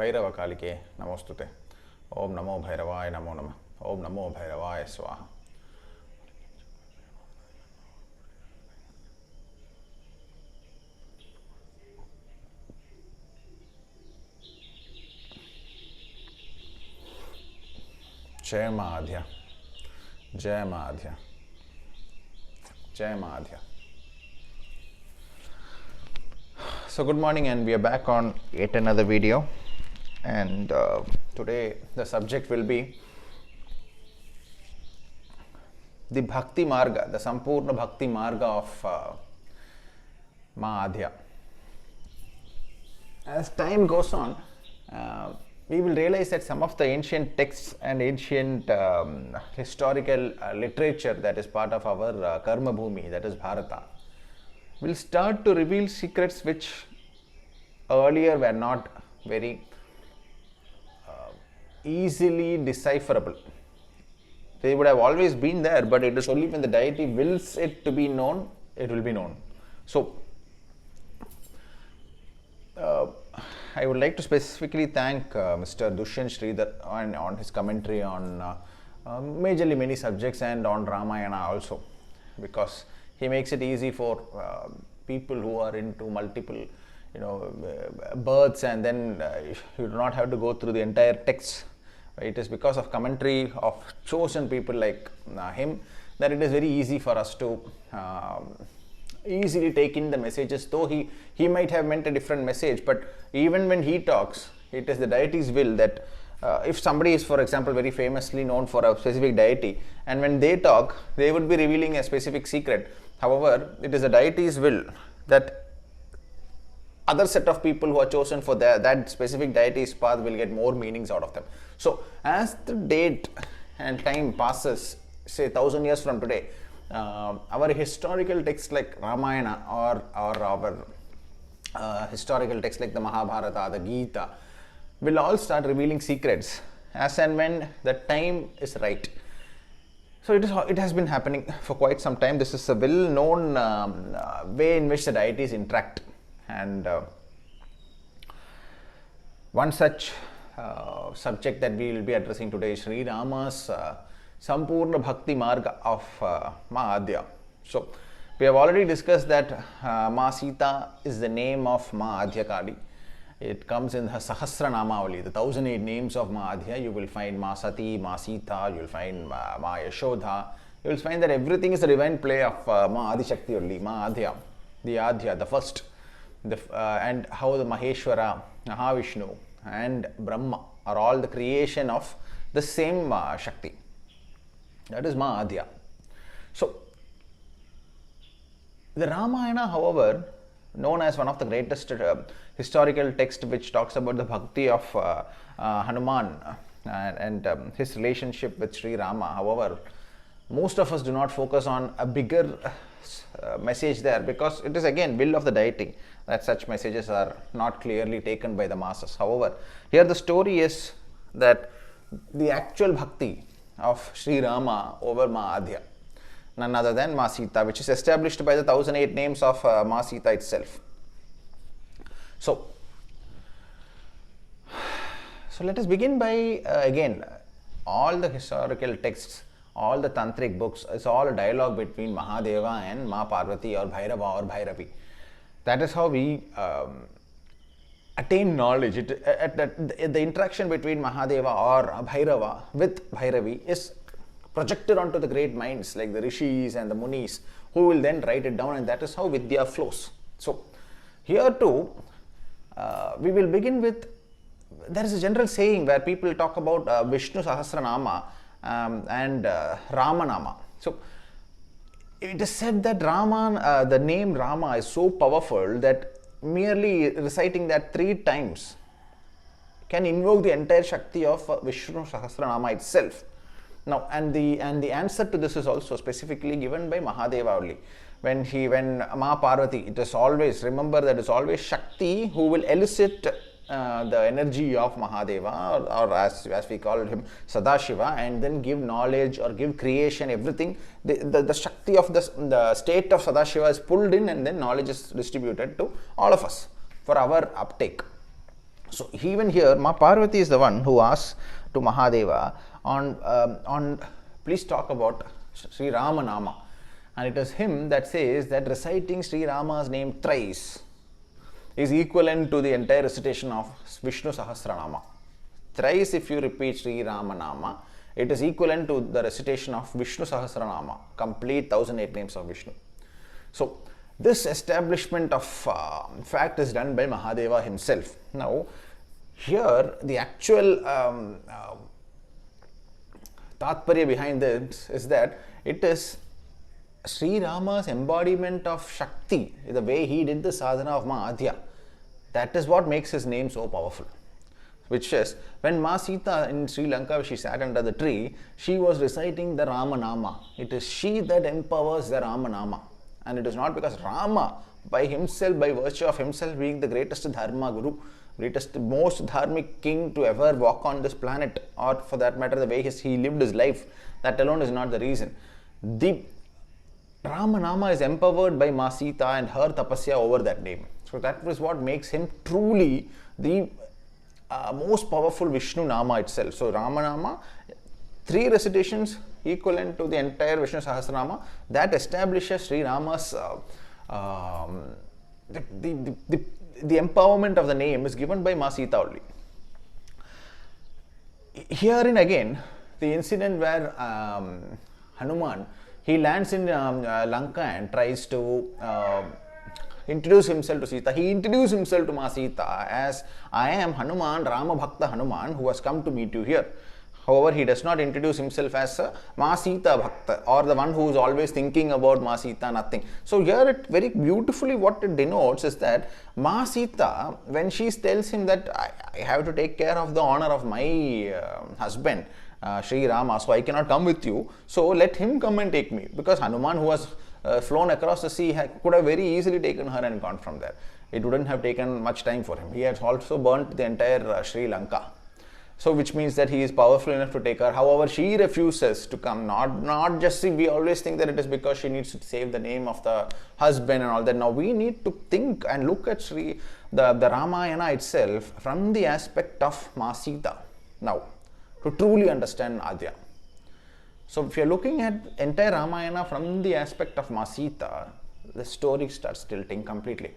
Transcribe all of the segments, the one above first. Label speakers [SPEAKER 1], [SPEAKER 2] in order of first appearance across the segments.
[SPEAKER 1] भैरव कालिके नमोस्तुते। ओम नमो भैरवाय नमो नमः। ओम नमो भैरवाय स्वाहा। जय माध्या, जय माध्या, जय माध्या. So good morning, and we are back on yet another video, and today the subject will be the Bhakti Marga, the Sampurna Bhakti Marga of MAA Adya. As time goes on, we will realize that some of the ancient texts and ancient historical literature that is part of our Karma Bhumi, that is Bharata, will start to reveal secrets which earlier were not very easily decipherable. They would have always been there, but it is only when the deity wills it to be known, it will be known. So, I would like to specifically thank Mr. Dushyant Sridhar on his commentary on majorly many subjects and on Ramayana also, because he makes it easy for people who are into multiple births, and then you do not have to go through the entire text. It is because of commentary of chosen people like him that it is very easy for us to easily take in the messages, though he might have meant a different message, but even when he talks, it is the deity's will that if somebody is, for example, very famously known for a specific deity, and when they talk, they would be revealing a specific secret. However, it is the deity's will that other set of people who are chosen for that specific deity's path will get more meanings out of them. So, as the date and time passes, say 1000 years from today, our historical texts like Ramayana or our historical texts like the Mahabharata, the Gita, will all start revealing secrets as and when the time is right. So it has been happening for quite some time. This is a well-known way in which the deities interact, and one such subject that we will be addressing today is SHRI Rama's Sampurna Bhakti Marga of MAA Adya. So we have already discussed that Ma Sita is the name of MAA Adya Kali. It comes in her SHRI RAMA only, the 1008 names of MAA Adya. You will find Ma Sati, Ma Sita, you will find Ma Yashodha. You will find that everything is the divine play of Ma Adi Shakti only, Ma Adya, the Adya, the first. And how the Maheshwara, Mahavishnu and Brahma are all the creation of the same Shakti. That is MAA Adya. So, the Ramayana, however, known as one of the greatest historical texts which talks about the bhakti of Hanuman and his relationship with SHRI Rama. However, most of us do not focus on a bigger message there, because it is again will of the deity that such messages are not clearly taken by the masses. However, here the story is that the actual bhakti of SHRI Rama over MAA Adya, none other than Ma Sita, which is established by the 1008 names of Ma Sita itself. So let us begin by again, all the historical texts, all the tantric books, is all a dialogue between Mahadeva and Ma Parvati or Bhairava or Bhairavi. That is how we attain knowledge. The interaction between Mahadeva or Bhairava with Bhairavi is projected onto the great minds like the rishis and the munis, who will then write it down, and that is how Vidya flows. So here too, we will begin with, there is a general saying where people talk about Vishnu Sahasranama and Ramanama. So it is said that Rama, the name Rama is so powerful that merely reciting that 3 times can invoke the entire Shakti of Vishnu Sahasranama itself. Now, and the answer to this is also specifically given by Mahadeva only. When Ma Parvati, it is always, remember that it's always Shakti who will elicit the energy of Mahadeva, or as we call him, Sadashiva, and then give knowledge or give creation, everything. The Shakti of the state of Sadashiva is pulled in, and then knowledge is distributed to all of us for our uptake. So even here, Ma Parvati is the one who asks to Mahadeva on please talk about SHRI RAMA Nama, and it is him that says that reciting SHRI RAMA's name thrice is equivalent to the entire recitation of Vishnu Sahasranama. Thrice, if you repeat SHRI RAMA Nama, it is equivalent to the recitation of Vishnu Sahasranama, complete 1008 names of Vishnu. So this establishment of fact is done by Mahadeva himself. Now, here the actual tatparya behind this is that it is Sri Rama's embodiment of Shakti, the way he did the sadhana of Ma Adya. That is what makes his name so powerful. Which is, when Ma Sita in Sri Lanka, she sat under the tree, she was reciting the Rama Nama. It is she that empowers the Rama Nama. And it is not because Rama, by himself, by virtue of himself being the greatest Dharma Guru, greatest, most dharmic king to ever walk on this planet, or for that matter, the way he lived his life, that alone is not the reason. The Rama Nama is empowered by Ma Sita and her tapasya over that name. So that is what makes him truly the most powerful Vishnu Nama itself. So Rama Nama, 3 recitations equivalent to the entire Vishnu Sahasranama, that establishes Sri Rama's the empowerment of the name is given by Ma Sita only. Herein again, the incident where Hanuman, he lands in Lanka and tries to introduce himself to Sita. He introduced himself to Ma Sita as, I am Hanuman, Rama Bhakta Hanuman, who has come to meet you here. However, he does not introduce himself as a Ma Sita Bhakta, or the one who is always thinking about Ma Sita, nothing. So here it very beautifully what it denotes is that Ma Sita, when she tells him that I have to take care of the honor of my husband, SHRI Rama, so I cannot come with you, so let him come and take me. Because Hanuman, who has flown across the sea, could have very easily taken her and gone from there. It wouldn't have taken much time for him. He has also burnt the entire Sri Lanka. So which means that he is powerful enough to take her. However, she refuses to come. Not just, see, we always think that it is because she needs to save the name of the husband and all that. Now we need to think and look at the Ramayana itself from the aspect of Ma Sita. Now, to truly understand Adya. So if you are looking at entire Ramayana from the aspect of Ma Sita, the story starts tilting completely.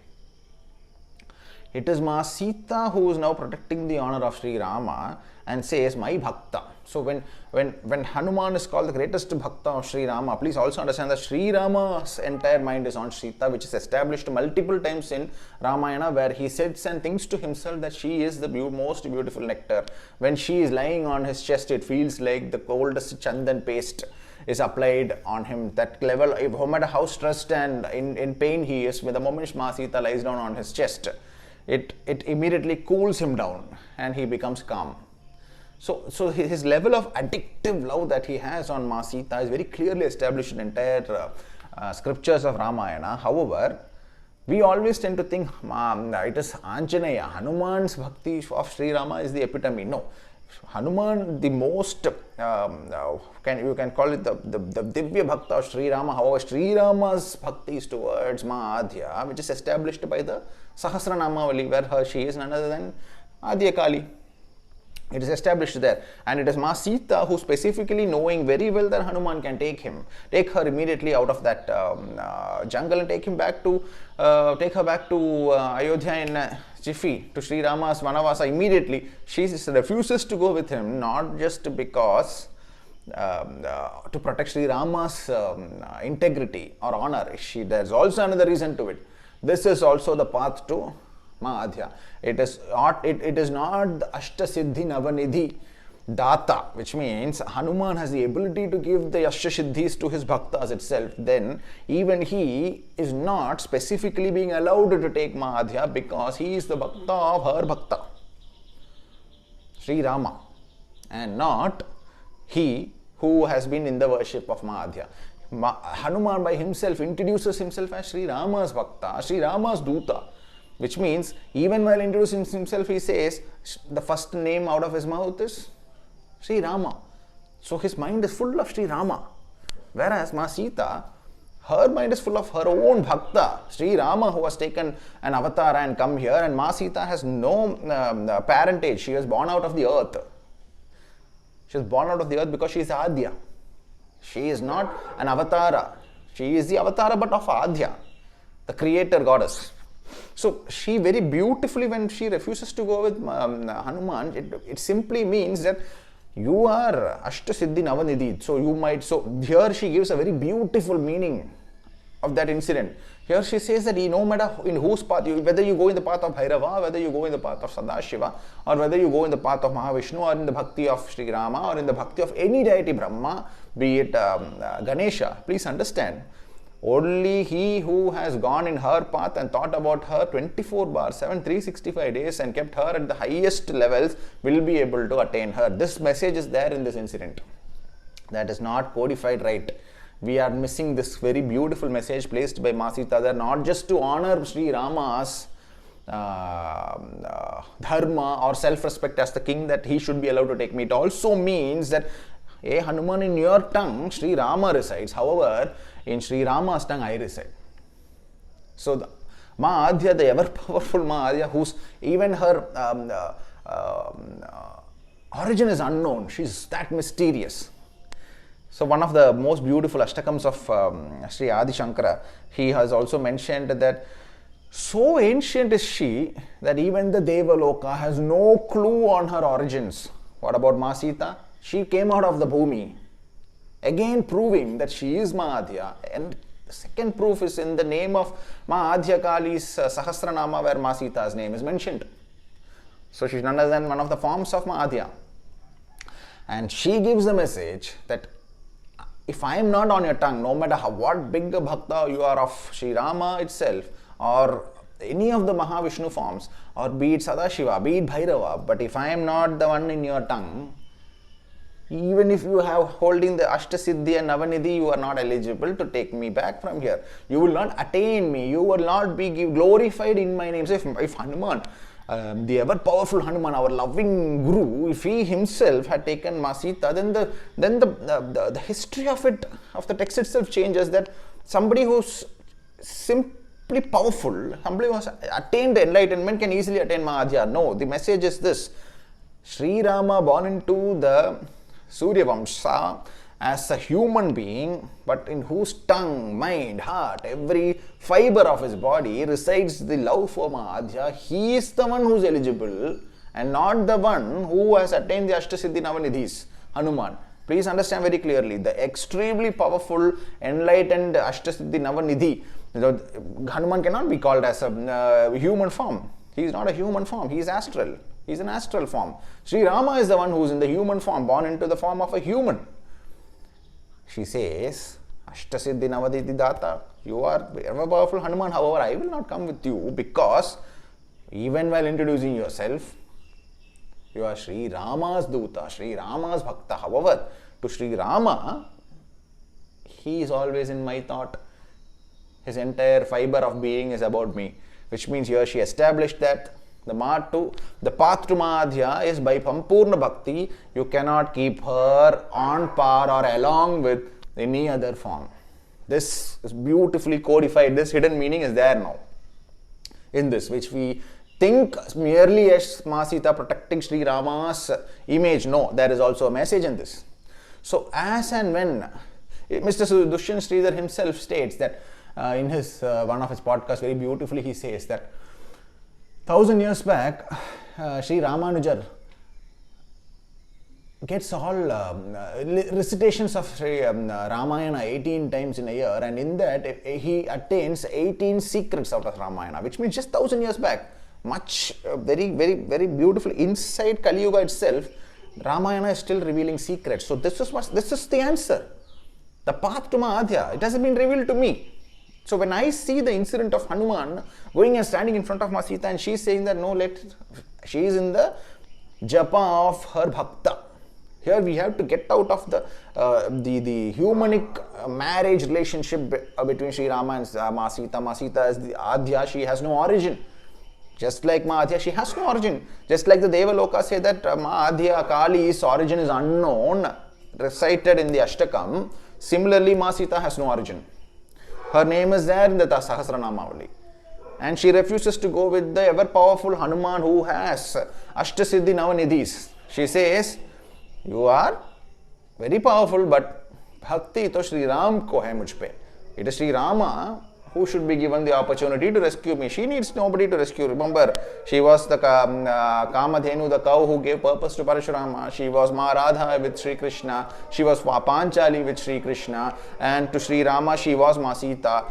[SPEAKER 1] It is Ma Sita who is now protecting the honor of Sri Rama and says, my Bhakta. So when Hanuman is called the greatest Bhakta of Sri Rama, please also understand that Sri Rama's entire mind is on Sita, which is established multiple times in Ramayana, where he sits and thinks to himself that she is the most beautiful nectar. When she is lying on his chest, it feels like the coldest chandan paste is applied on him. That level, no matter how stressed and in pain he is, with the moment Ma Sita lies down on his chest, it immediately cools him down and he becomes calm. So his level of addictive love that he has on Ma Sita is very clearly established in entire scriptures of Ramayana. However, we always tend to think it is Anjaneya, Hanuman's bhakti of Sri Rama is the epitome. No, Hanuman, the most, you can call it the Divya Bhakta of Sri Rama. However, Sri Rama's bhakti is towards Ma Adya, which is established by the Sahasranamavali, where she is none other than Adya Kali. It is established there, and it is Ma Sita who, specifically knowing very well that Hanuman can take her immediately out of that jungle and take her back to Ayodhya in jiffy, to Sri Rama's Vanavasa immediately. She refuses to go with him, not just because to protect Sri Rama's integrity or honor. There is also another reason to it. This is also the path to Ma Adya. It is not the Ashta Siddhi Navanidhi Data, which means Hanuman has the ability to give the Ashta Siddhis to his bhaktas itself. Then even he is not specifically being allowed to take Ma Adya because he is the bhakta of her bhakta, Sri Rama, and not he who has been in the worship of Ma Adya. Hanuman by himself introduces himself as Sri Rama's bhakta, Sri Rama's Duta, which means even while introducing himself, he says the first name out of his mouth is Sri Rama. So his mind is full of Sri Rama. Whereas Ma Sita, Her mind is full of her own bhakta. SHRI Rama, who has taken an avatar and come here, and Ma Sita has no parentage. She was born out of the earth. She was born out of the earth because she is Adya. She is not an avatara. She is the avatara but of Adya, the creator goddess. So she very beautifully, when she refuses to go with Hanuman, it simply means that you are Ashta Siddhi Navanidhi. So you might, so here she gives a very beautiful meaning of that incident. Here she says that no matter in whose path, whether you go in the path of Bhairava, whether you go in the path of Sadashiva, or whether you go in the path of Mahavishnu, or in the bhakti of SHRI Rama, or in the bhakti of any deity Brahma, be it Ganesha, please understand, only he who has gone in her path and thought about her 24/7, 365 days and kept her at the highest levels will be able to attain her. This message is there in this incident. That is not codified right. We are missing this very beautiful message placed by Ma Sita there, not just to honor SHRI Rama's dharma or self-respect as the king, that he should be allowed to take me. It also means that, hey Hanuman, in your tongue SHRI Rama resides. However, in SHRI Rama's tongue I reside. So the Ma Adya, the ever powerful Ma Adya, whose even her origin is unknown, she's that mysterious. So one of the most beautiful Ashtakams of Sri Adi Shankara, he has also mentioned that so ancient is she that even the Devaloka has no clue on her origins. What about Ma Sita? She came out of the Bhumi, again proving that she is Ma Adya. And the second proof is in the name of Ma Adya Kali's Sahasranama, where Ma Sita's name is mentioned. So she is none other than one of the forms of Ma Adya. And she gives the message that if I am not on your tongue, no matter what big a bhakta you are of SHRI Rama itself, or any of the Mahavishnu forms, or be it Sadashiva, be it Bhairava, but if I am not the one in your tongue, even if you have holding the Ashtasiddhi and Navanidhi, you are not eligible to take me back from here. You will not attain me. You will not be glorified in my name. So if Hanuman, the ever powerful Hanuman, our loving Guru, if he himself had taken Ma Sita, then the history of it, of the text itself changes, that somebody who's simply powerful, somebody who has attained enlightenment can easily attain Ma Adya. No, the message is this: SHRI Rama born into the Surya Vamsa as a human being, but in whose tongue, mind, heart, every fiber of his body resides the love for Ma Adya. He is the one who is eligible and not the one who has attained the Ashtasiddhi Navanidhis, Hanuman. Please understand very clearly, the extremely powerful, enlightened Ashtasiddhi Navanidhi, Hanuman cannot be called as a human form. He is not a human form, he is astral. He is an astral form. SHRI Rama is the one who is in the human form, born into the form of a human. She says, Ashtasiddhi Navaditi Data, you are ever powerful Hanuman, however, I will not come with you, because even while introducing yourself, you are SHRI Rama's Duta, SHRI Rama's Bhakta. However, to SHRI Rama, he is always in my thought. His entire fiber of being is about me, which means here she established that the path to Ma Adya is by Pampurna Bhakti. You cannot keep her on par or along with any other form. This is beautifully codified. This hidden meaning is there now in this, which we think merely as Ma Sita protecting SHRI Rama's image. No, there is also a message in this. So as and when Mr. Dushyant Sridhar himself states that in his one of his podcasts, very beautifully he says that 1000 years back, Sri Ramanujar gets all recitations of Sri Ramayana 18 times in a year, and in that he attains 18 secrets out of Ramayana, which means just 1000 years back. Much, very beautiful. Inside Kali Yuga itself, Ramayana is still revealing secrets. So this is the answer. The path to Ma Adya, it hasn't been revealed to me. So when I see the incident of Hanuman going and standing in front of Ma Sita, and she's saying that she is in the japa of her bhakta. Here we have to get out of the humanic marriage relationship between SHRI Rama and Ma Sita. Ma Sita is the Adya, she has no origin. Just like Ma Adya, she has no origin. Just like the Devaloka say that Ma Adya Kali's origin is unknown, recited in the Ashtakam. Similarly, Ma Sita has no origin. Her name is there in the Sahasranamavali. And she refuses to go with the ever powerful Hanuman who has Ashtasiddhi Navanidhis. She says, you are very powerful, but Bhakti to Shri Ram ko hai mujh pe. It is Shri Rama who should be given the opportunity to rescue me. She needs nobody to rescue. Remember, she was the Kamadhenu, the cow who gave purpose to Parashurama. She was Ma Radha with Sri Krishna. She was Panchali with Sri Krishna. And to Sri Rama, she was Ma Sita.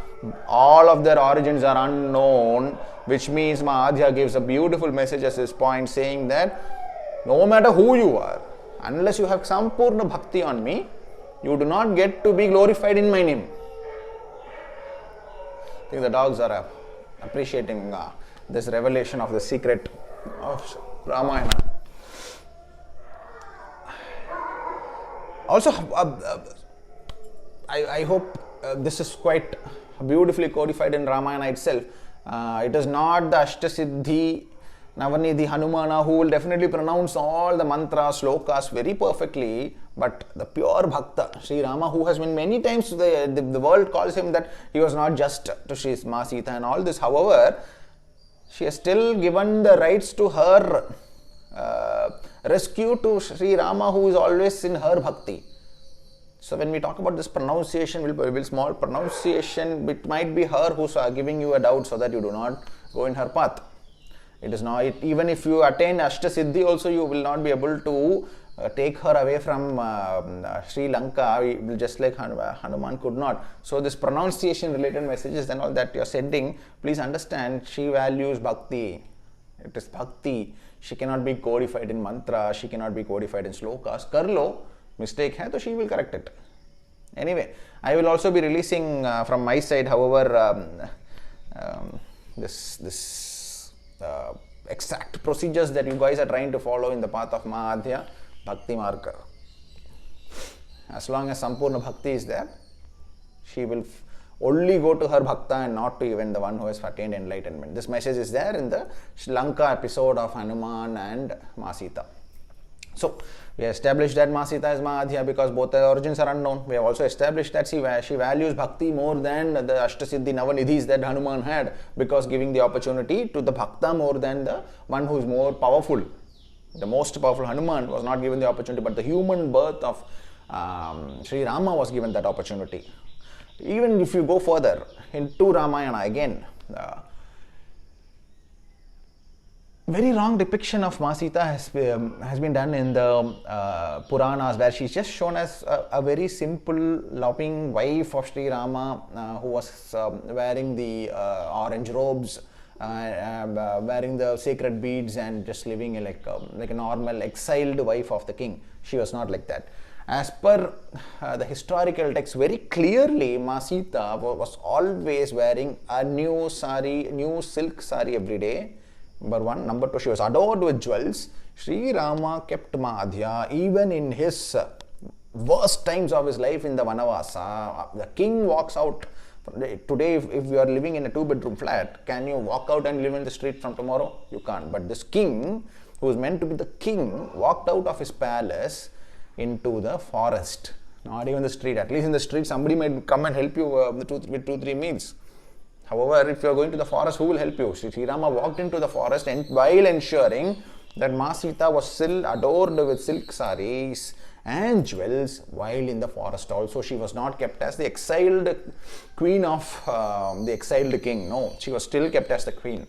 [SPEAKER 1] All of their origins are unknown, which means Ma Adya gives a beautiful message at this point, saying that no matter who you are, unless you have Sampurna Bhakti on me, you do not get to be glorified in my name. I think the dogs are appreciating this revelation of the secret of Ramayana. Also, I hope this is quite beautifully codified in Ramayana itself. It is not the Ashtasiddhi Navanidhi Hanumana who will definitely pronounce all the mantras, slokas very perfectly, but the pure Bhakta, Sri Rama, who has been many times, the world calls him that he was not just to Sri Ma Sita and all this. However, she has still given the rights to her rescue to Sri Rama, who is always in her Bhakti. So when we talk about this pronunciation, will small pronunciation, it might be her who's giving you a doubt so that you do not go in her path. It is not, even if you attain Ashtasiddhi also, you will not be able to take her away from Sri Lanka, just like Hanuman could not. So this pronunciation related messages and all that you are sending, please understand, she values Bhakti. It is Bhakti. She cannot be codified in mantra, she cannot be codified in slokas. Karlo, mistake hai, so she will correct it. Anyway, I will also be releasing from my side, however, this exact procedures that you guys are trying to follow in the path of Ma Adya, Bhakti Marga. As long as Sampurna Bhakti is there, she will only go to her Bhakta and not to even the one who has attained enlightenment. This message is there in the Sri Lanka episode of Hanuman and Ma Sita. So, we established that Ma Sita is Ma Adya because both the origins are unknown. We have also established that she values Bhakti more than the Ashtasiddhi Navanidhis that Hanuman had, because giving the opportunity to the Bhakta more than the one who is more powerful. The most powerful Hanuman was not given the opportunity, but the human birth of Sri Rama was given that opportunity. Even if you go further into Ramayana again, very wrong depiction of Ma Sita has been done in the Puranas, where she's just shown as a very simple, loving wife of Sri Rama who was wearing the orange robes, wearing the sacred beads and just living like a normal exiled wife of the king. She was not like that. As per the historical text, very clearly Ma Sita was always wearing a new silk sari every day. Number one. Number two, she was adored with jewels. Sri Rama kept Ma Adya even in his worst times of his life in the Vanavasa. The king walks out. Today, if you are living in a 2-bedroom flat, can you walk out and live in the street from tomorrow? You can't. But this king, who is meant to be the king, walked out of his palace into the forest. Not even the street. At least in the street, somebody might come and help you with 2-3 meals. However, if you are going to the forest, who will help you? Sri Rama walked into the forest and while ensuring that Ma Sita was still adored with silk saris and jewels while in the forest. Also, she was not kept as the exiled queen of the exiled king. No, she was still kept as the queen.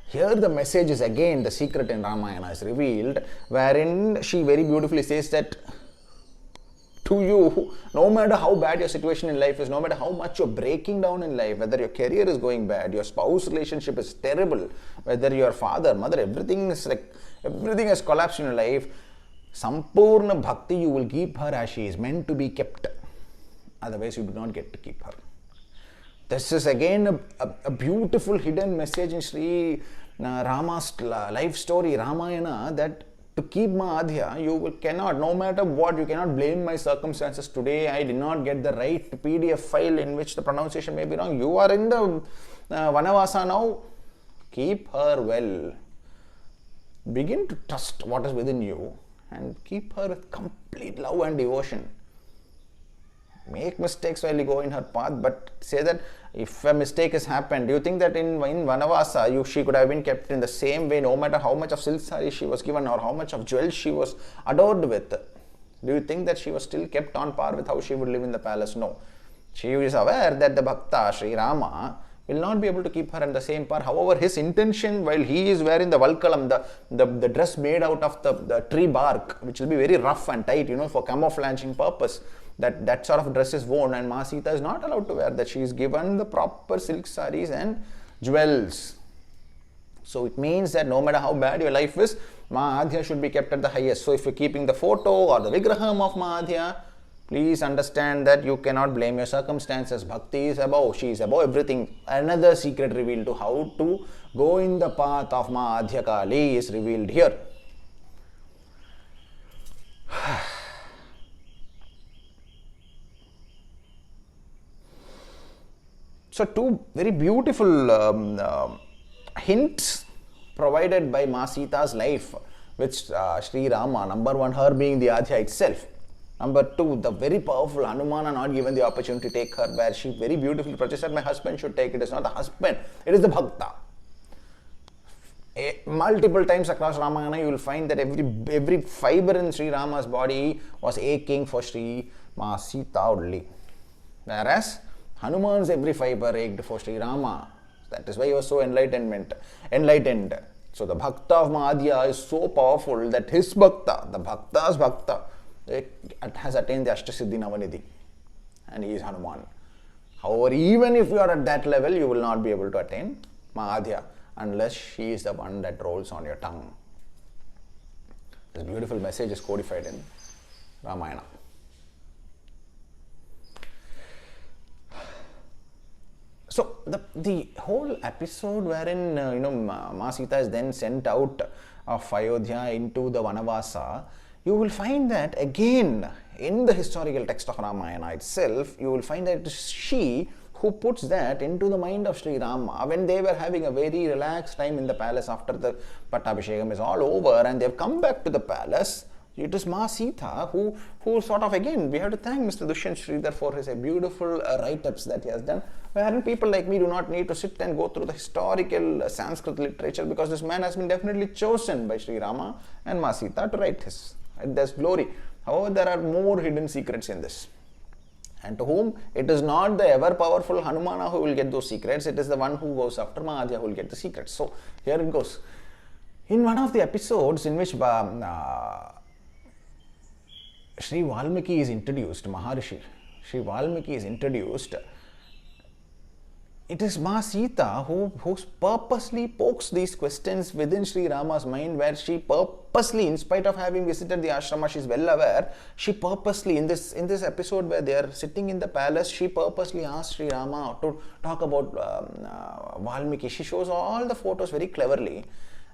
[SPEAKER 1] Here the message is again, the secret in Ramayana is revealed, wherein she very beautifully says that to you, no matter how bad your situation in life is, no matter how much you're breaking down in life, whether your career is going bad, your spouse relationship is terrible, whether your father, mother, everything has collapsed in your life, Sampurna Bhakti, you will keep her as she is meant to be kept. Otherwise, you do not get to keep her. This is again a beautiful hidden message in Sri Rama's life story, Ramayana, that to keep Ma Adya, you cannot, no matter what, you cannot blame my circumstances today. I did not get the right PDF file in which the pronunciation may be wrong. You are in the Vanavasa now. Keep her well. Begin to trust what is within you and keep her with complete love and devotion. make mistakes while you go in her path, but say that if a mistake has happened, do you think that in Vanavasa she could have been kept in the same way, no matter how much of silk saree she was given or how much of jewels she was adored with? Do you think that she was still kept on par with how she would live in the palace? No. She is aware that the Bhakta, SHRI RAMA, will not be able to keep her in the same par. However, his intention, while he is wearing the Valkalam, the dress made out of the tree bark, which will be very rough and tight, for camouflaging purpose, that sort of dress is worn, and Ma Sita is not allowed to wear that. She is given the proper silk sarees and jewels. So it means that no matter how bad your life is, Ma Adya should be kept at the highest. So if you're keeping the photo or the Vigraham of Ma Adya, please understand that you cannot blame your circumstances. Bhakti is above. She is above everything. Another secret revealed to how to go in the path of Ma Adya Kali is revealed here. So two very beautiful hints provided by Ma Sita's life, which SHRI Rama, number one, her being the Adya itself. Number two, the very powerful Hanumana not given the opportunity to take her, where she very beautifully protested, my husband should take it. It's not the husband, it is the Bhakta. Multiple times across Ramayana, you will find that every fiber in SHRI Rama's body was aching for SHRI Ma Sita only. Whereas Hanuman's every fiber ached for SHRI Rama. That is why he was so enlightened. So the Bhakta of Madya is so powerful that his Bhakta, the Bhakta's Bhakta, it has attained the Ashtasiddhi Navanidhi, and he is Hanuman. However, even if you are at that level, you will not be able to attain Ma Adya unless she is the one that rolls on your tongue. This beautiful message is codified in Ramayana. So the whole episode wherein Ma Sita is then sent out of Ayodhya into the Vanavasa, you will find that again in the historical text of Ramayana itself, you will find that it is she who puts that into the mind of SHRI Rama when they were having a very relaxed time in the palace after the Pattabhishekam is all over and they have come back to the palace. It is Ma Sita who sort of, again, we have to thank Mr. Dushyant Sridhar for his beautiful write-ups that he has done, wherein people like me do not need to sit and go through the historical Sanskrit literature, because this man has been definitely chosen by SHRI Rama and Ma Sita to write his. There's glory. However, there are more hidden secrets in this. And to whom? It is not the ever-powerful Hanumana who will get those secrets, it is the one who goes after Ma Adya who will get the secrets. So, here it goes. In one of the episodes in which Sri Valmiki is introduced, Maharishi, Sri Valmiki is introduced, it is Ma Sita who purposely pokes these questions within SHRI Rama's mind, where she purposely, in spite of having visited the ashrama, she is well aware, she purposely, in this episode where they are sitting in the palace, she purposely asked SHRI Rama to talk about Valmiki. She shows all the photos very cleverly.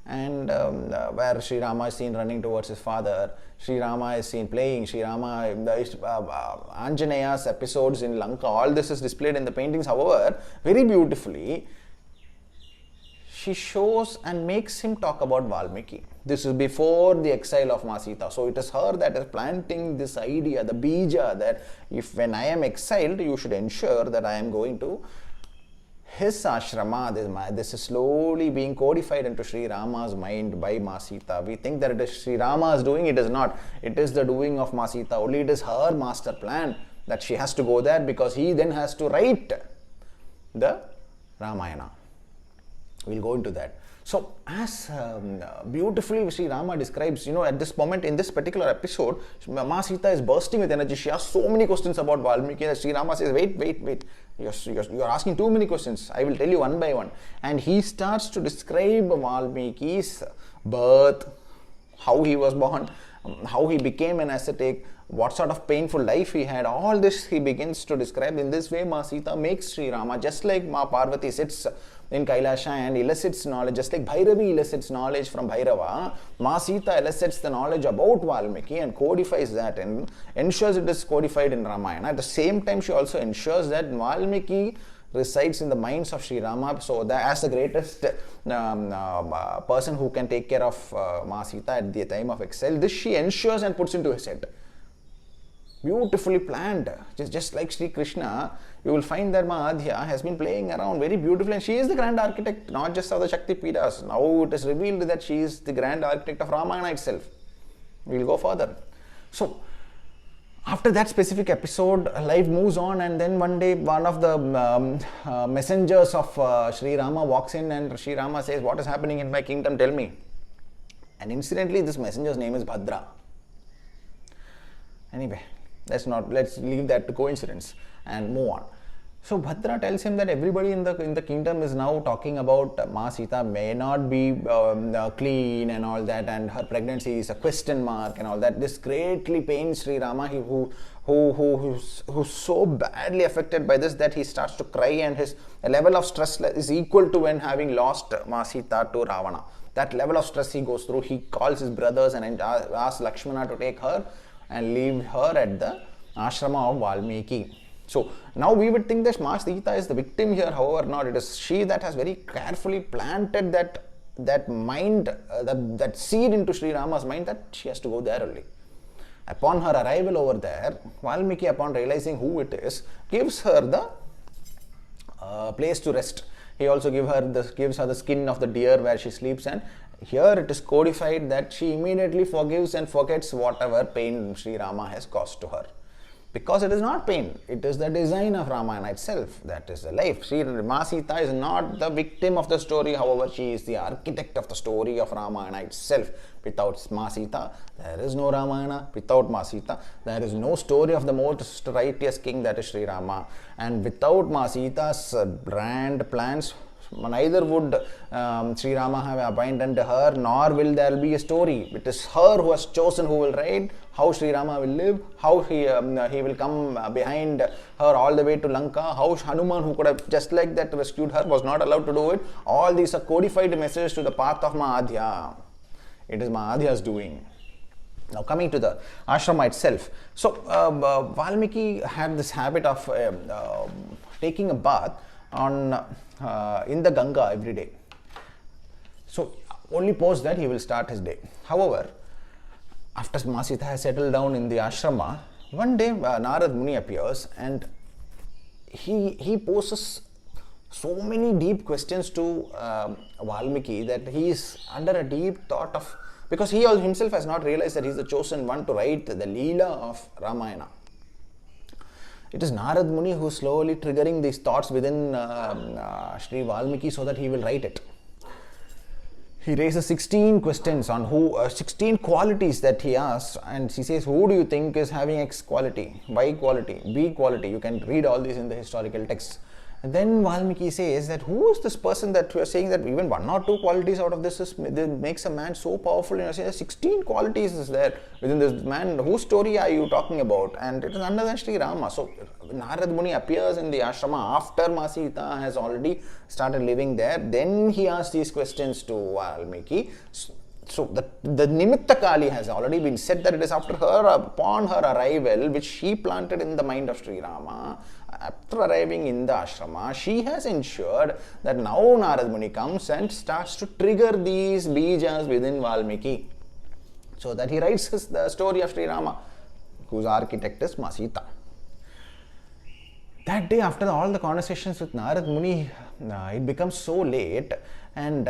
[SPEAKER 1] And where SHRI Rama is seen running towards his father, SHRI Rama is seen playing, SHRI Rama, Anjaneya's episodes in Lanka, all this is displayed in the paintings. However, very beautifully, she shows and makes him talk about Valmiki. This is before the exile of Ma Sita. So it is her that is planting this idea, the bija, that when I am exiled, you should ensure that I am going to his ashrama. This is slowly being codified into SHRI Rama's mind by Ma Sita. We think that it is SHRI Rama's doing, it is not. It is the doing of Ma Sita. Only it is her master plan that she has to go there, because he then has to write the Ramayana. We'll go into that. So, as beautifully SHRI Rama describes, at this moment, in this particular episode, Ma Sita is bursting with energy. She has so many questions about Valmiki, and SHRI Rama says, wait. You're asking too many questions. I will tell you one by one. And he starts to describe Valmiki's birth, how he was born, how he became an ascetic, what sort of painful life he had. All this he begins to describe. In this way, Ma Sita makes SHRI Rama, just like Ma Parvati sits in Kailasha and elicits knowledge, just like Bhairavi elicits knowledge from Bhairava, Ma Sita elicits the knowledge about Valmiki and codifies that and ensures it is codified in Ramayana. At the same time, she also ensures that Valmiki resides in the minds of SHRI Rama, so that as the greatest person who can take care of Ma Sita at the time of exile, this she ensures and puts into his head. beautifully planned. Just like Sri Krishna, you will find that Ma Adya has been playing around very beautifully, and she is the grand architect, not just of the Shakti Pitas. Now it is revealed that she is the grand architect of Ramayana itself. We will go further. So, after that specific episode, life moves on, and then one day one of the messengers of SHRI RAMA walks in, and SHRI RAMA says, "What is happening in my kingdom? Tell me." And incidentally, this messenger's name is Bhadra. Anyway, let's leave that to coincidence and move on. So Bhadra tells him that everybody in the kingdom is now talking about Ma Sita may not be clean and all that, and her pregnancy is a question mark and all that. This greatly pains SHRI RAMA, who's so badly affected by this that he starts to cry, and his level of stress is equal to when having lost Ma Sita to Ravana. That level of stress he goes through. He calls his brothers and asks Lakshmana to take her and leave her at the ashrama of Valmiki. So now we would think that Ma Sita is the victim here. However, not. It is she that has very carefully planted that mind, that seed into SHRI RAMA's mind that she has to go there only. Upon her arrival over there, Valmiki, upon realizing who it is, gives her the place to rest. He also gives her the skin of the deer where she sleeps, and here it is codified that she immediately forgives and forgets whatever pain SHRI RAMA has caused to her. Because it is not pain, it is the design of Ramayana itself, that is the life. Ma Sita is not the victim of the story, however, she is the architect of the story of Ramayana itself. Without Ma Sita, there is no Ramayana. Without Ma Sita, there is no story of the most righteous king, that is SHRI RAMA. And without Ma Sita's grand plans, neither would SHRI RAMA have appointed her, nor will there be a story. It is her who has chosen who will ride, how SHRI RAMA will live, how he will come behind her all the way to Lanka, how Hanuman, who could have just like that rescued her, was not allowed to do it. All these are codified messages to the path of Ma Adya. It is Ma Adya's doing. Now coming to the ashrama itself. So Valmiki had this habit of taking a bath in the Ganga every day. So only post that he will start his day. However, after Ma Sita has settled down in the ashrama, one day Narada Muni appears, and he poses so many deep questions to Valmiki that he is under a deep thought of, because he himself has not realized that he is the chosen one to write the Leela of Ramayana. It is Narada Muni who is slowly triggering these thoughts within Sri Valmiki so that he will write it. He raises 16 questions on 16 qualities that he asks, and he says, who do you think is having X quality, Y quality, B quality? You can read all these in the historical texts. And then Valmiki says that who is this person that you are saying that even 1 or 2 qualities out of this makes a man so powerful? You know, 16 qualities is there within this man. Whose story are you talking about? And it is none other than SHRI RAMA. So Narada Muni appears in the ashrama after Ma Sita has already started living there. Then he asks these questions to Valmiki. So the Nimitta Kali has already been said that it is upon her arrival, which she planted in the mind of SHRI RAMA. After arriving in the ashrama, she has ensured that now Narada Muni comes and starts to trigger these bijas within Valmiki, so that he writes the story of SHRI RAMA, whose architect is Ma Sita. That day, after all the conversations with Narada Muni, it becomes so late, and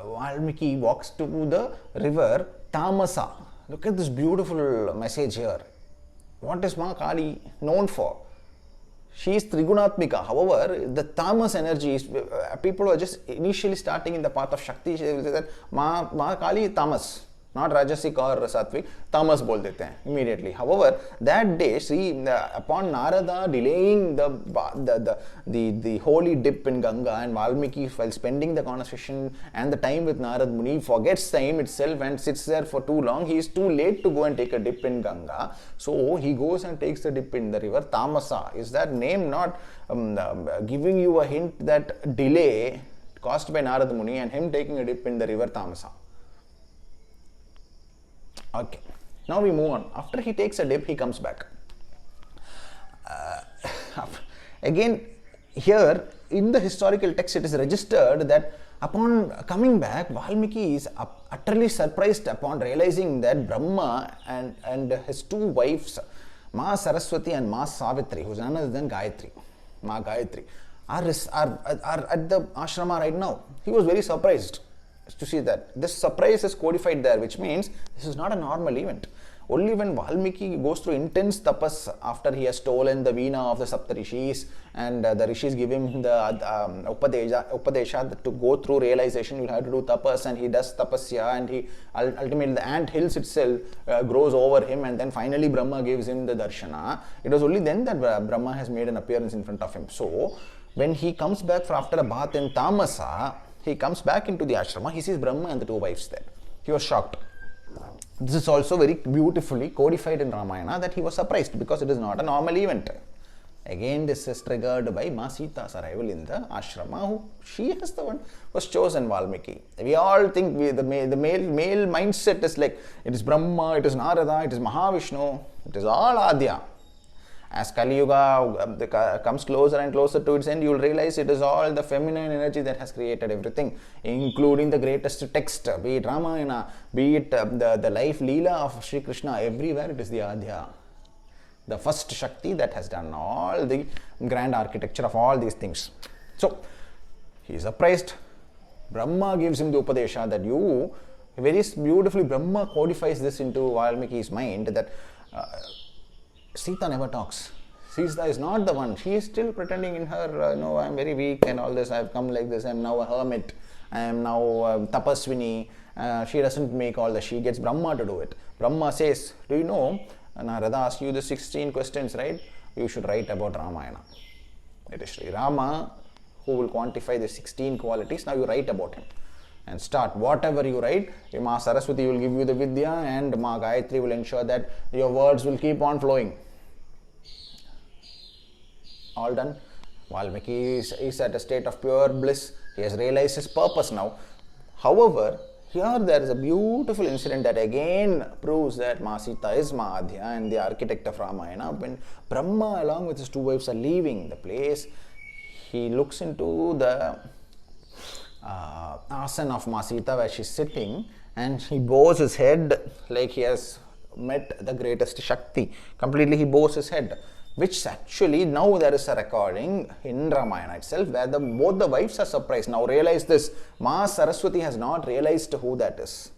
[SPEAKER 1] Valmiki walks to the river Tamasa. Look at this beautiful message here. What is Ma Kali known for? She is Trigunatmika. However, the tamas energy is, people who are just initially starting in the path of Shakti, they will say that Ma Kali tamas, not Rajasic or Sattvic, tamas bol dete hain immediately. However, that day, see, upon Narada delaying the holy dip in Ganga, and Valmiki, while spending the conversation and the time with Narada Muni, forgets time itself and sits there for too long. He is too late to go and take a dip in Ganga. So he goes and takes the dip in the river Tamasa. Is that name not giving you a hint that delay caused by Narada Muni and him taking a dip in the river Tamasa? Okay, now we move on. After he takes a dip, he comes back. Again, here in the historical text, it is registered that upon coming back, Valmiki is utterly surprised upon realizing that Brahma and his 2 wives, Ma Saraswati and Ma Savitri, who's none other than Gayatri, Ma Gayatri, are at the ashrama right now. He was very surprised to see that. This surprise is codified there, which means this is not a normal event. Only when Valmiki goes through intense tapas after he has stolen the veena of the Saptarishis and the rishis give him the upadesha to go through realization, you will have to do tapas, and he does tapasya, and he ultimately the ant hills itself grows over him, and then finally Brahma gives him the darshana. It was only then that Brahma has made an appearance in front of him. So when he comes back after a bath in Tamasa, he comes back into the ashrama, he sees Brahma and the two wives there. He was shocked. This is also very beautifully codified in Ramayana that he was surprised because it is not a normal event. Again, this is triggered by Ma Sita's arrival in the ashrama, who she is the one was chosen Valmiki. We all think the male mindset is like it is Brahma, it is Narada, it is Mahavishnu, it is all Adya. As Kali Yuga comes closer and closer to its end, you will realize it is all the feminine energy that has created everything, including the greatest text, be it Ramayana, be it the life Leela of Sri Krishna. Everywhere it is the Adya, the first Shakti that has done all the grand architecture of all these things. So he is surprised. Brahma gives him the Upadesha that you, very beautifully Brahma codifies this into Valmiki's mind that Sita never talks. Sita is not the one. She is still pretending in her, no, I am very weak and all this. I have come like this. I am now a hermit. I am now tapaswini. She doesn't make all this. She gets Brahma to do it. Brahma says, do you know, Narada asked you the 16 questions, right? You should write about Ramayana. It is SHRI Rama who will quantify the 16 qualities. Now you write about him. And start whatever you write. Ma Saraswati will give you the Vidya, and Ma Gayatri will ensure that your words will keep on flowing. All done. Valmiki is at a state of pure bliss. He has realized his purpose now. However, here there is a beautiful incident that again proves that Ma Sita is Ma Adya and the architect of Ramayana. When Brahma along with his two wives are leaving the place, he looks into the asana of Ma Sita where she is sitting, and he bows his head like he has met the greatest Shakti. Completely he bows his head, which actually now there is a recording in Ramayana itself where both the wives are surprised. Now realize this, Ma Saraswati has not realized who that is.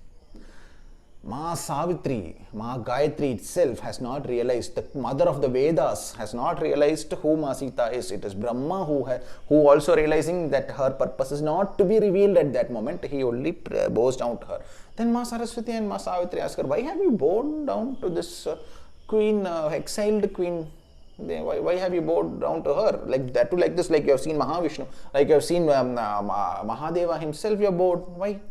[SPEAKER 1] Ma Savitri, Ma Gayatri itself has not realized, the mother of the Vedas has not realized who Ma Sita is. It is Brahma who also realizing that her purpose is not to be revealed at that moment, he only bows down to her. Then Ma Saraswati and Ma Savitri ask her, why have you bowed down to this queen, exiled queen? Why have you bowed down to her? Like that too, like this, like you have seen Mahavishnu, like you have seen Mahadeva himself, you have bowed. Why?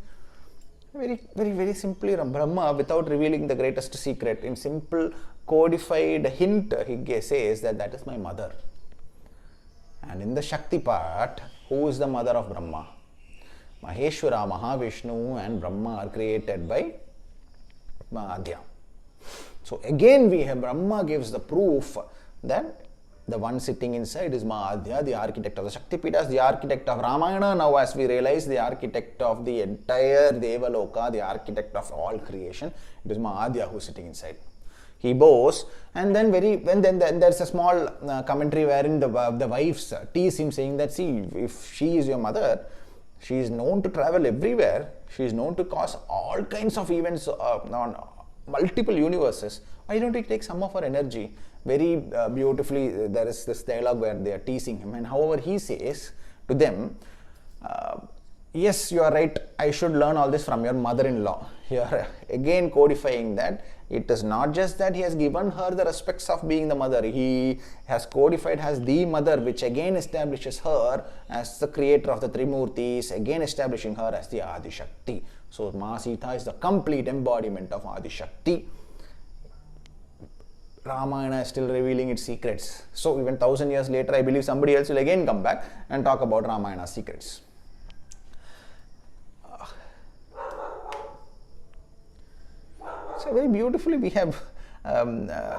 [SPEAKER 1] Very simply, Brahma, without revealing the greatest secret, in simple codified hint, he says that is my mother. And in the Shakti part, who is the mother of Brahma? Maheshwara, Mahavishnu and Brahma are created by Adya. So again we have Brahma gives the proof that the one sitting inside is Madya, the architect of the Shaktipitas, the architect of Ramayana. Now as we realize, the architect of the entire Devaloka, the architect of all creation, it is Madya who is sitting inside. He bows, and then then there's a small commentary wherein the wives tease him, saying that, see, if she is your mother, she is known to travel everywhere, she is known to cause all kinds of events on multiple universes. Why don't you take some of her energy? Very beautifully, there is this dialogue where they are teasing him, and however he says to them, yes, you are right, I should learn all this from your mother-in-law. Here again codifying that it is not just that he has given her the respects of being the mother, he has codified as the mother, which again establishes her as the creator of the Trimurtis, again establishing her as the Adi Shakti. So Ma Sita is the complete embodiment of Adi Shakti. Ramayana is still revealing its secrets. So even 1000 years later, I believe somebody else will again come back and talk about Ramayana's secrets. So very beautifully we have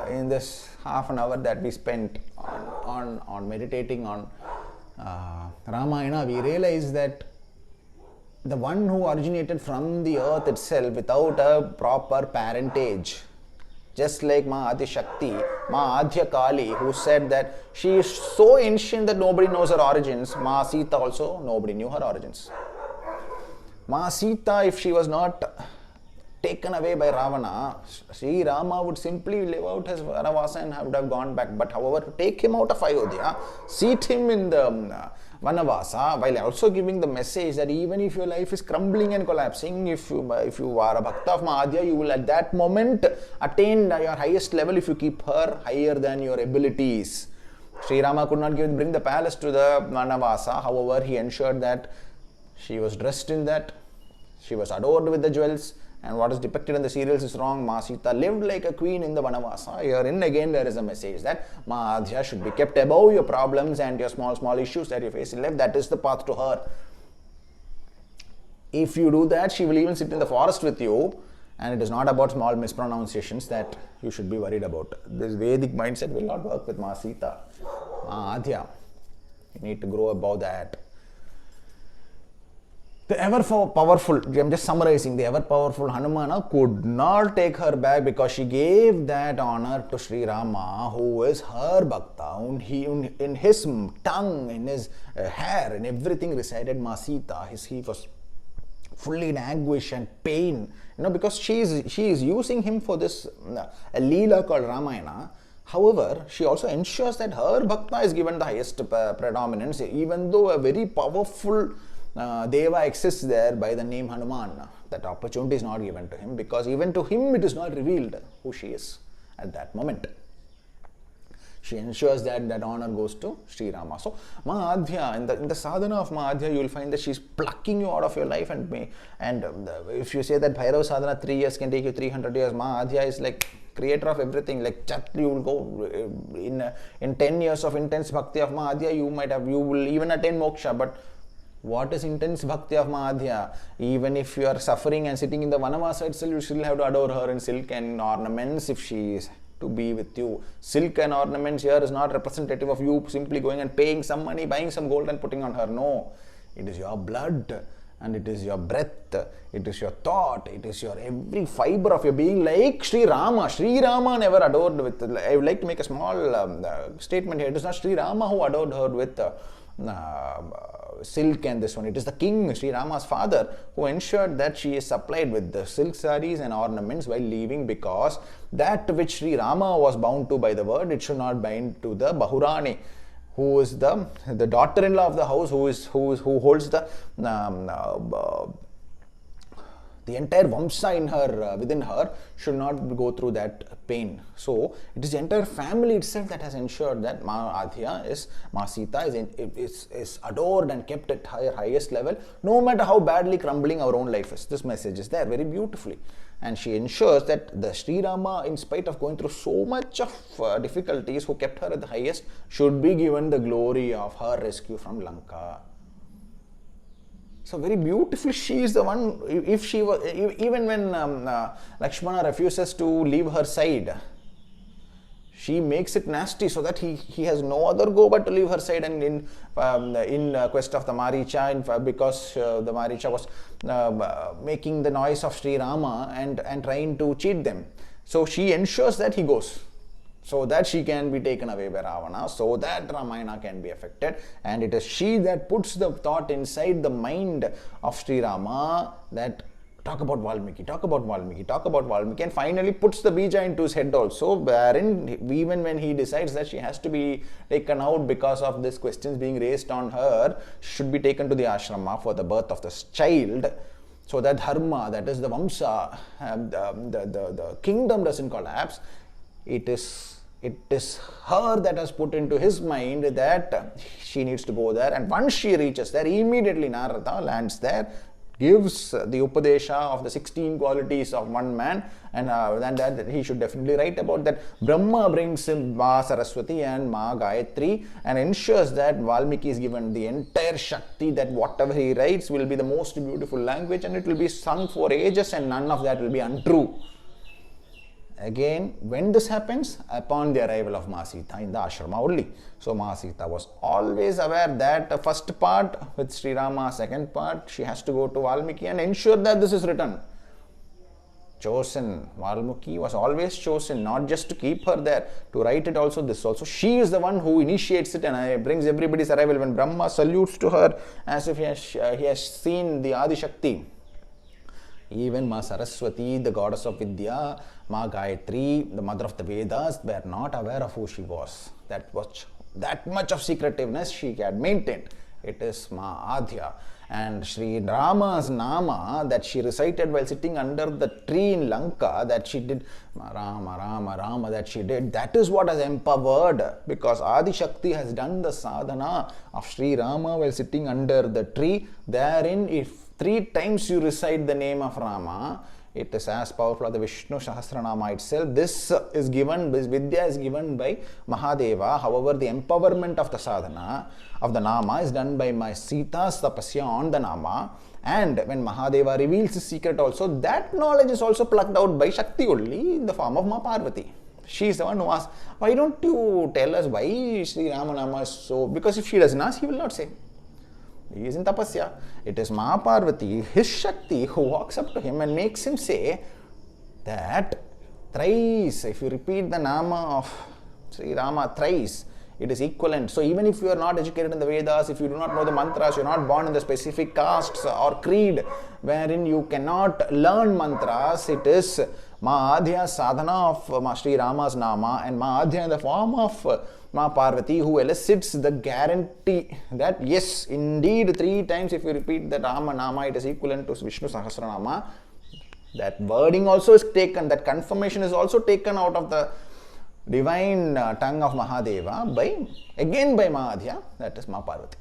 [SPEAKER 1] in this half an hour that we spent on meditating on Ramayana, we realize that the one who originated from the earth itself without a proper parentage, Just like Ma Adi Shakti, Ma Adya Kali, who said that she is so ancient that nobody knows her origins. Ma Sita also, nobody knew her origins. Ma Sita, if she was not taken away by Ravana, SHRI Rama would simply live out his vanavasa and would have gone back. But however, to take him out of Ayodhya, seat him in the vanavasa, while also giving the message that even if your life is crumbling and collapsing, if you are a bhakta of Madya, you will at that moment attain your highest level if you keep her higher than your abilities. SHRI Rama could not bring the palace to the vanavasa. However, he ensured that she was dressed in that, she was adored with the jewels, and what is depicted in the serials is wrong. Ma Sita lived like a queen in the vanavasa. Herein again there is a message that Ma Adya should be kept above your problems and your small issues that you face in life. That is the path to her. If you do that, she will even sit in the forest with you, and it is not about small mispronunciations that you should be worried about. This Vedic mindset will not work with Ma Sita. Ma Adya, you need to grow above that. The ever powerful, I'm just summarizing, the ever powerful Hanuman could not take her back because she gave that honor to SHRI Rama, who is her bhakta. In his tongue, in his hair, in everything resided Ma Sita. He was fully in anguish and pain, because she is using him for this a leela called Ramayana. However, she also ensures that her bhakta is given the highest predominance, even though a very powerful Deva exists there by the name Hanuman. That opportunity is not given to him because even to him it is not revealed who she is at that moment. She ensures that honor goes to SHRI Rama. So, Ma Adya, in the sadhana of Ma Adya, you will find that she is plucking you out of your life. And if you say that Bhairava sadhana 3 years can take you 300 years, Ma Adya is like creator of everything. Like you will go in 10 years of intense bhakti of Ma Adya, you will even attain moksha. But what is intense bhakti of Ma Adya? Even if you are suffering and sitting in the vanavasa itself, you still have to adore her in silk and ornaments if she is to be with you. Silk and ornaments here is not representative of you simply going and paying some money, buying some gold and putting on her. No, it is your blood and it is your breath, it is your thought, it is your every fiber of your being, like SHRI Rama. SHRI Rama never adored with, I would like to make a small statement here. It is not SHRI Rama who adored her with silk and this one. It is the king, SHRI Rama's father, who ensured that she is supplied with the silk saris and ornaments while leaving, because that which SHRI Rama was bound to by the word, it should not bind to the Bahurani, who is the daughter-in-law of the house, who holds the entire vamsa in her, within her, should not go through that pain. So it is the entire family itself that has ensured that Ma Sita is adored and kept at her highest level, no matter how badly crumbling our own life is. This message is there very beautifully. And she ensures that the SHRI Rama, in spite of going through so much of difficulties, who kept her at the highest, should be given the glory of her rescue from Lanka. So very beautifully, she is the one. If she was, even when Lakshmana refuses to leave her side, she makes it nasty so that he has no other go but to leave her side, and in quest of the Maricha, because the Maricha was making the noise of SHRI Rama and trying to cheat them. So she ensures that he goes, so that she can be taken away by Ravana, so that Ramayana can be affected. And it is she that puts the thought inside the mind of SHRI Rama that talk about Valmiki, talk about Valmiki, talk about Valmiki, and finally puts the bija into his head also, wherein even when he decides that she has to be taken out because of these questions being raised on her, should be taken to the ashrama for the birth of this child, so that dharma, that is the vamsa, the kingdom doesn't collapse. It is her that has put into his mind that she needs to go there, and once she reaches there, immediately Narada lands there, gives the Upadesha of the 16 qualities of one man, and that he should definitely write about that. Brahma brings him Ma Saraswati and Ma Gayatri and ensures that Valmiki is given the entire Shakti, that whatever he writes will be the most beautiful language and it will be sung for ages, and none of that will be untrue. Again, when this happens? Upon the arrival of Ma Sita in the ashrama only. So Ma Sita was always aware that the first part with SHRI Rama, second part, she has to go to Valmiki and ensure that this is written. chosen. Valmiki was always chosen, not just to keep her there, to write it also, this also. She is the one who initiates it and brings everybody's arrival. When Brahma salutes to her as if he has seen the Adi Shakti. Even Ma Saraswati, the goddess of Vidya, Ma Gayatri, the mother of the Vedas, were not aware of who she was. That much of secretiveness she had maintained. It is Ma Adya. And SHRI Rama's Nama that she recited while sitting under the tree in Lanka, that she did, Rama, Rama, Rama, that she did, that is what has empowered, because Adi Shakti has done the sadhana of SHRI Rama while sitting under the tree. Therein, if 3 times you recite the name of Rama, it is as powerful as the Vishnu SHRI itself. This Vidya is given by Mahadeva. However, the empowerment of the sadhana, of the Nama, is done by my Sita's tapasya on the Nama. And when Mahadeva reveals his secret also, that knowledge is also plucked out by Shakti only in the form of Ma Parvati. She is the one who asks, why don't you tell us why SHRI Rama Nama is so? Because if she doesn't ask, he will not say. He is in tapasya. It is Ma Parvati, his Shakti, who walks up to him and makes him say that thrice, if you repeat the Nama of SHRI Rama thrice, it is equivalent. So even if you are not educated in the Vedas, if you do not know the mantras, you are not born in the specific castes or creed wherein you cannot learn mantras, it is Ma Adya sadhana of SHRI Rama's Nama and Ma Adya in the form of Ma Parvati, who elicits the guarantee that yes, indeed 3 times if you repeat the Rama Nama, it is equivalent to Vishnu Sahasranama. That wording also is taken, that confirmation is also taken out of the divine tongue of Mahadeva by Ma Adya, that is Ma Parvati.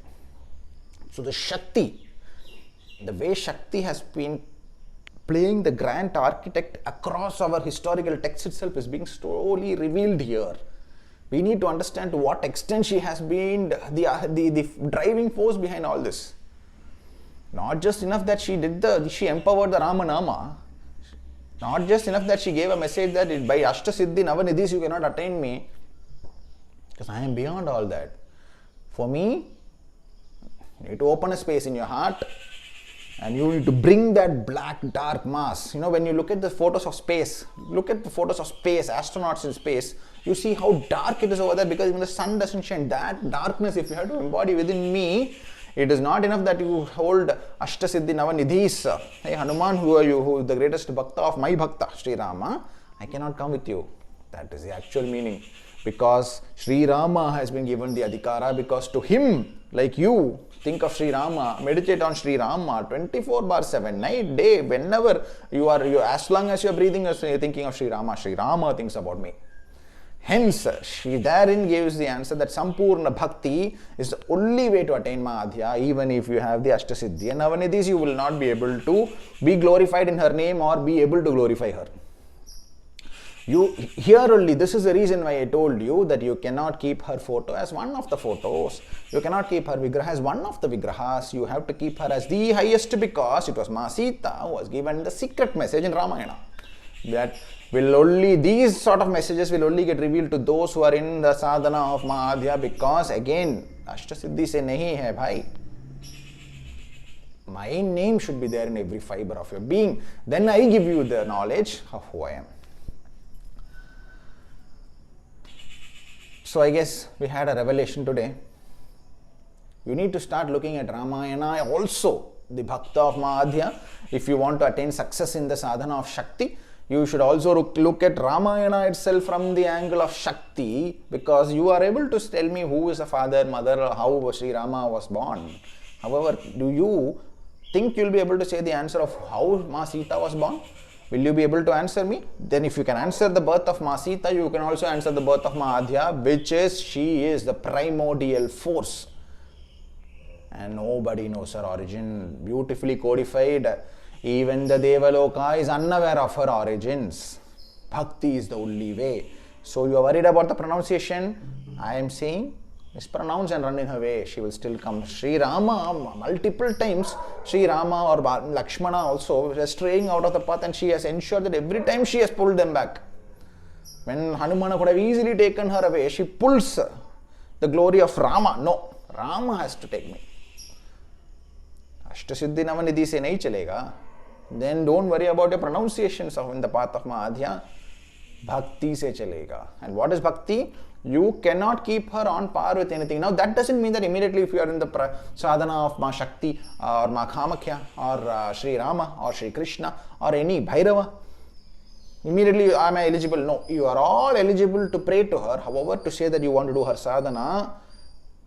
[SPEAKER 1] So the Shakti, the way Shakti has been playing the grand architect across our historical text itself is being slowly revealed here. We need to understand to what extent she has been the driving force behind all this. Not just enough that she empowered the Rama Nama. Not just enough that she gave a message that by Ashtasiddhi Navanidhis you cannot attain me. Because I am beyond all that. For me, you need to open a space in your heart and you need to bring that black dark mass. When you look at the photos of space, astronauts in space, you see how dark it is over there because even the sun doesn't shine. That darkness, if you have to embody within me, it is not enough that you hold Ashtasiddhi Navanidhis. Hey Hanuman, who are you? Who is the greatest Bhakta of my Bhakta, SHRI Rama? I cannot come with you. That is the actual meaning. Because SHRI Rama has been given the Adhikara, because to him, like you, think of SHRI Rama, meditate on SHRI Rama 24/7, night, day, whenever you are, as long as you are breathing, you are thinking of SHRI Rama thinks about me. Hence, she therein gives the answer that Sampurna Bhakti is the only way to attain Ma Adya. Even if you have the Ashtasiddhi and Navanidhis, you will not be able to be glorified in her name or be able to glorify her. Here only, this is the reason why I told you that you cannot keep her photo as one of the photos. You cannot keep her Vigraha as one of the Vigrahas. You have to keep her as the highest, because it was Ma Sita who was given the secret message in Ramayana. That these sort of messages will only get revealed to those who are in the sadhana of Ma Adya, because again, Ashtasiddhi se nahi hai bhai. My name should be there in every fiber of your being. Then I give you the knowledge of who I am. So I guess we had a revelation today. You need to start looking at Ramayana also, the Bhakta of Ma Adya. If you want to attain success in the sadhana of Shakti, you should also look at Ramayana itself from the angle of Shakti, because you are able to tell me who is the father, mother, or how SHRI Rama was born. However, do you think you will be able to say the answer of how Ma Sita was born? Will you be able to answer me? Then if you can answer the birth of Ma Sita, you can also answer the birth of Ma Adya, which is, she is the primordial force. And nobody knows her origin. Beautifully codified. Even the Devaloka is unaware of her origins. Bhakti is the only way. So you are worried about the pronunciation. I am saying, mispronounce and run in her way. She will still come. SHRI Rama, multiple times, SHRI Rama or Lakshmana also was straying out of the path, and she has ensured that every time she has pulled them back. When Hanuman could have easily taken her away, she pulls the glory of Rama. No, Rama has to take me. Ashtasiddhi Navanidhi se nahi chalega. then don't worry about your pronunciations of in the path of Madya. Bhakti se chalega. And what is bhakti? You cannot keep her on par with anything. Now that doesn't mean that immediately if you are in the sadhana of Ma Shakti or Ma Kamakhya or SHRI Rama or SHRI Krishna or any Bhairava, immediately am I eligible? No, you are all eligible to pray to her. However, to say that you want to do her sadhana,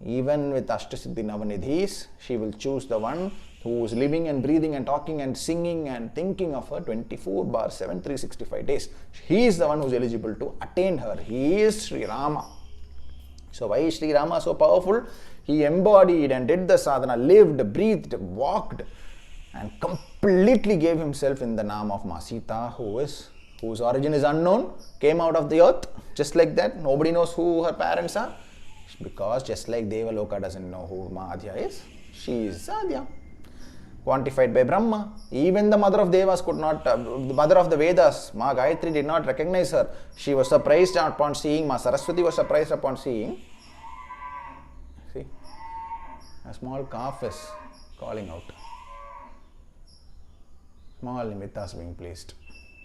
[SPEAKER 1] even with Ashtasiddhi Navanidhis, she will choose the one who is living and breathing and talking and singing and thinking of her 24/7, 365 days. He is the one who is eligible to attain her. He is SHRI Rama. So why is SHRI Rama so powerful? He embodied and did the sadhana, lived, breathed, walked, and completely gave himself in the name of Ma Sita, whose origin is unknown, came out of the earth, just like that. Nobody knows who her parents are, because just like Devaloka doesn't know who Ma Adya is, she is Adya. Quantified by Brahma. Even the mother of Devas could not, the mother of the Vedas, Ma Gayatri, did not recognize her. She was surprised upon seeing, Ma Saraswati was surprised upon seeing. See, a small calf is calling out. Small nimittas being placed.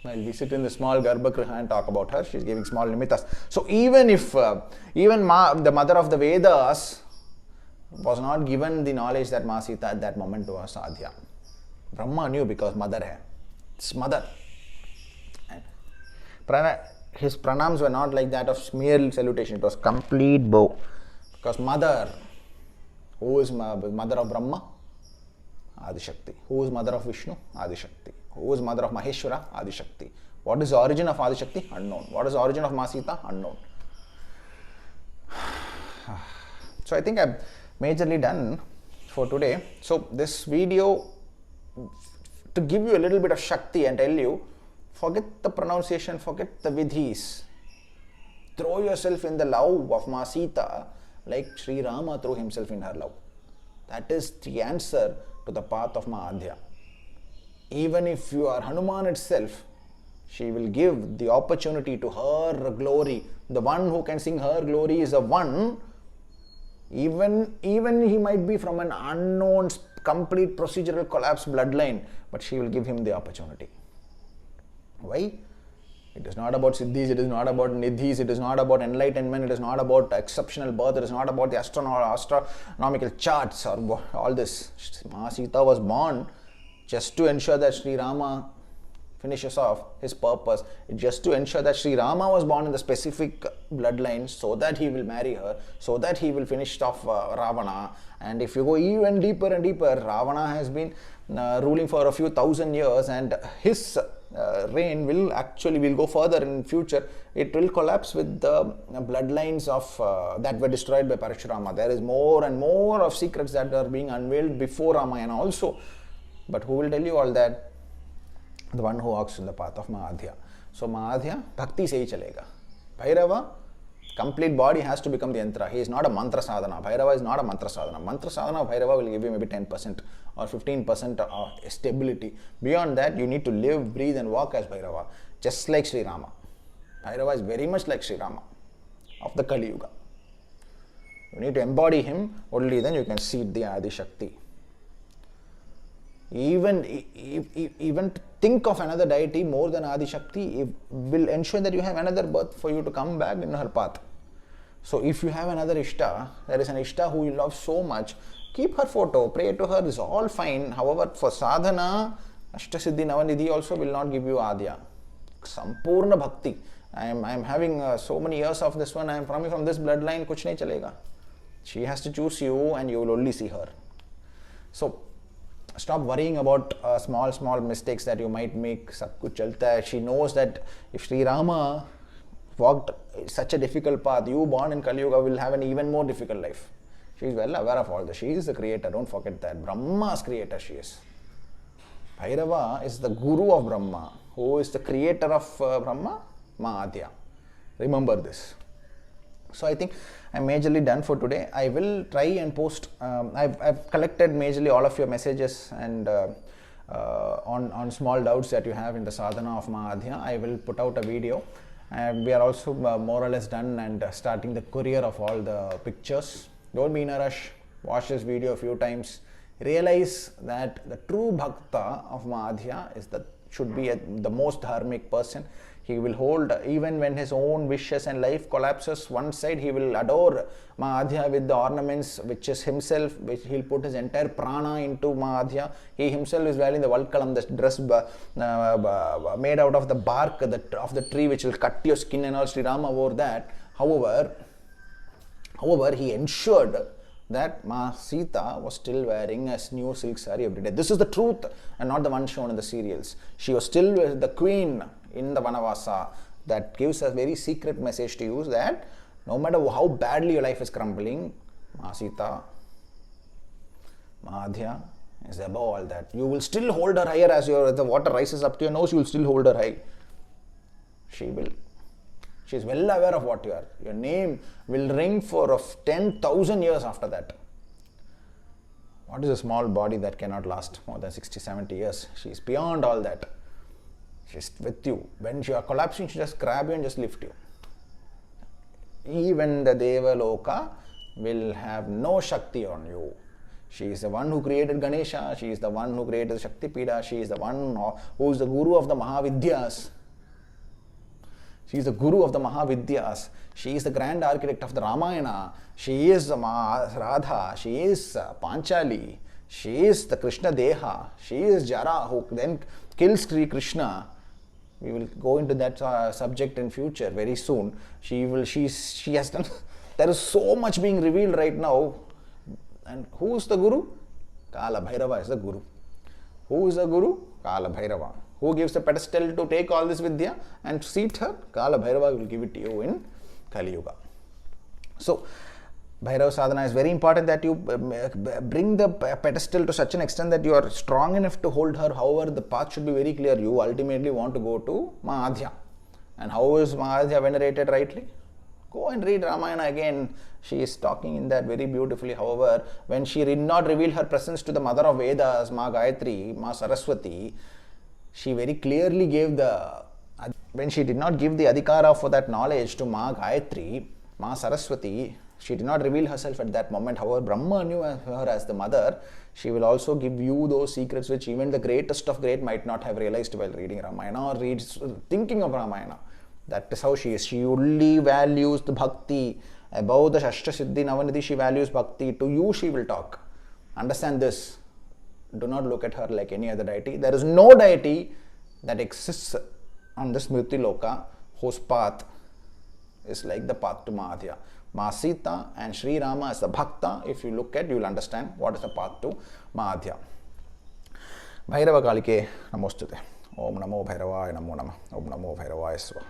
[SPEAKER 1] While we sit in the small Garbhagriha and talk about her, she is giving small nimittas. So even if, the mother of the Vedas, was not given the knowledge that Ma Sita at that moment was Adya. Brahma knew because mother hai. It's mother. And his pranams were not like that of mere salutation. It was complete bow. Because mother, who is mother of Brahma? Adishakti. Who is mother of Vishnu? Adishakti. Who is mother of Maheshwara? Adishakti. What is the origin of Adishakti? Unknown. What is the origin of Ma Sita? Unknown. So I think I've majorly done for today. So this video, to give you a little bit of Shakti and tell you, forget the pronunciation, forget the vidhis. Throw yourself in the love of Ma Sita like SHRI Rama threw himself in her love. That is the answer to the path of Ma Adya. Even if you are Hanuman itself, she will give the opportunity to her glory. The one who can sing her glory is the one. Even he might be from an unknown, complete procedural collapse bloodline, but she will give him the opportunity. Why? It is not about siddhis, it is not about nidhis, it is not about enlightenment, it is not about exceptional birth, it is not about the astronomical charts or all this. Ma Sita was born just to ensure that SHRI Rama finishes off his purpose, just to ensure that SHRI Rama was born in the specific bloodline so that he will marry her, so that he will finish off Ravana. And if you go even deeper and deeper, Ravana has been ruling for a few thousand years, and his reign will go further in future. It will collapse with the bloodlines of that were destroyed by Parashurama. There is more and more of secrets that are being unveiled before Ramayana also. But who will tell you all that? The one who walks in the path of Ma Adya. So Ma Adya, bhakti se hi chalega. Bhairava, complete body has to become the yantra. He is not a mantra sadhana. Bhairava is not a mantra sadhana. Mantra sadhana of Bhairava will give you maybe 10% or 15% of stability. Beyond that, you need to live, breathe and walk as Bhairava. Just like SHRI Rama. Bhairava is very much like SHRI Rama of the Kali Yuga. You need to embody him, only then you can see the Adi Shakti. Even to think of another deity more than Adi Shakti will ensure that you have another birth for you to come back in her path. So if you have another Ishta, there is an Ishta who you love so much, keep her photo, pray to her, is all fine. However, for sadhana, Ashtasiddhi Navanidhi also will not give you Adya. Sampurna Bhakti. I am having so many years of this one, I am from this bloodline, kuch nahi chalega. She has to choose you and you will only see her. So stop worrying about small mistakes that you might make. Sab kuch chalta hai. She knows that if SHRI Rama walked such a difficult path, you born in Kali Yuga will have an even more difficult life. She is well aware of all this. She is the creator, don't forget that. Brahma's creator she is. Bhairava is the guru of Brahma. Who is the creator of Brahma? Ma Adya. Remember this. So I think I'm majorly done for today. I will try and post. I've collected majorly all of your messages and on small doubts that you have in the sadhana of Ma Adya. I will put out a video, and we are also more or less done and starting the courier of all the pictures. Don't be in a rush. Watch this video a few times. realize that the true bhakta of Madhya should be the most dharmic person. He will hold, even when his own wishes and life collapses one side, he will adore Madhya with the ornaments, which is himself, which he'll put his entire prana into Madhya. He himself is wearing the Valkalam, the dress made out of the bark of the tree, which will cut your skin and all. SHRI RAMA wore that. However, he ensured that Ma Sita was still wearing a new silk saree every day. This is the truth and not the one shown in the serials. She was still the queen in the Vanavasa. That gives a very secret message to you that no matter how badly your life is crumbling, Ma Sita, Madhya is above all that. You will still hold her higher as the water rises up to your nose, you will still hold her high. She will. She is well aware of what you are. Your name will ring for 10,000 years after that. What is a small body that cannot last more than 60, 70 years? She is beyond all that. She is with you. When you are collapsing, she just grab you and just lift you. Even the Deva Loka will have no Shakti on you. She is the one who created Ganesha. She is the one who created Shakti Pida. She is the one who is the Guru of the Mahavidyas. She is the Guru of the Mahavidyas. She is the grand architect of the Ramayana. She is the Radha. She is Panchali. She is the Krishna Deha. She is Jara, who then kills Sri Krishna. We will go into that subject in future very soon. She has done. There is so much being revealed right now. And who is the Guru? Kala Bhairava is the Guru. Who is the Guru? Kala Bhairava. Who gives the pedestal to take all this Vidya and seat her? Kala Bhairava will give it to you in Kali Yuga. So, Bhairava sadhana is very important, that you bring the pedestal to such an extent that you are strong enough to hold her. However, the path should be very clear. You ultimately want to go to Madhya. And how is Madhya venerated rightly? Go and read Ramayana again. She is talking in that very beautifully. However, when she did not reveal her presence to the mother of Vedas, Ma Gayatri, Ma Saraswati, she very clearly gave when she did not give the adhikara for that knowledge to Ma Gayatri, Ma Saraswati, she did not reveal herself at that moment. However, Brahma knew her as the mother. She will also give you those secrets which even the greatest of great might not have realized while reading Ramayana or thinking of Ramayana. That is how she is. She only values the bhakti. Above the Shashtra Siddhi Navanidhi, she values bhakti. To you, she will talk. Understand this. Do not look at her like any other deity. There is no deity that exists on this Mriti Loka whose path is like the path to Madhya. Ma Sita and SHRI RAMA as the Bhakta, if you look at, you will understand what is the path to Madhya. Bhairava Kalike Namostute. Om Namo Bhairavaya Namo Nama. Om Namo Bhairavaya Swa.